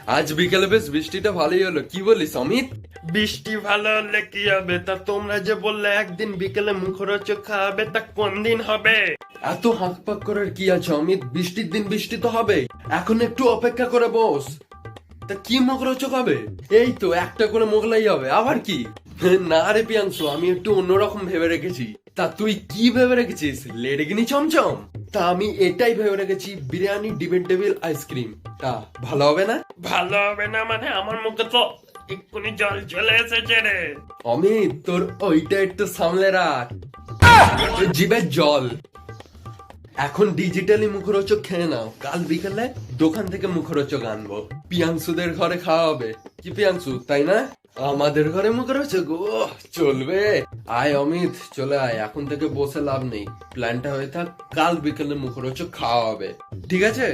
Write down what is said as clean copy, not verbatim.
আজ বিকেলে বেশ বৃষ্টিটা ভালোই হলো, কি বলিস অমিত? বৃষ্টি ভালো হলে কি হবে? তা তোমরা যে বললে একদিন বিকেলে মুখরোচক খাওয়াবে, তা কোন দিন হবে? এত হাঁকপাক করার কি আছে অমিত? বৃষ্টির দিন বৃষ্টি তো হবে, এখন একটু অপেক্ষা করে বস। তা কি মুখরোচক হবে? এই তো একটা করে মোগলাই হবে, আবার কি? না রে পিয়াংশু, আমি একটু অন্যরকম ভেবে রেখেছি। তা তুই কি ভেবে রেখেছিস? লেডিগিনি চমচম? তা আমি এটাই ভেবে রেখেছি, বিরিয়ানি ডিপেন্ড টেবিল আইসক্রিম। তা ভালো হবে না? ভালো হবে না মানে? আমার মুখে তো এক্ষুনি জল চলে এসেছে রে। অমিত, তোর ওইটা একটু সামলে রাখ, জিভের জল। এখন ডিজিটালি মুখরোচক খেয়ে নাও, কাল বিকেলে দোকান থেকে মুখরোচক আনবো, পিয়াংশুদের ঘরে খাওয়া হবে। কি পিয়াংশু, তাই না? আমাদের ঘরে মুখরোচক, ও চলবে। আয় অমিত, চলে আয়, এখন থেকে বসে লাভ নেই, প্ল্যানটা হয়ে থাক, কাল বিকেলে মুখরোচক খাওয়া হবে, ঠিক আছে?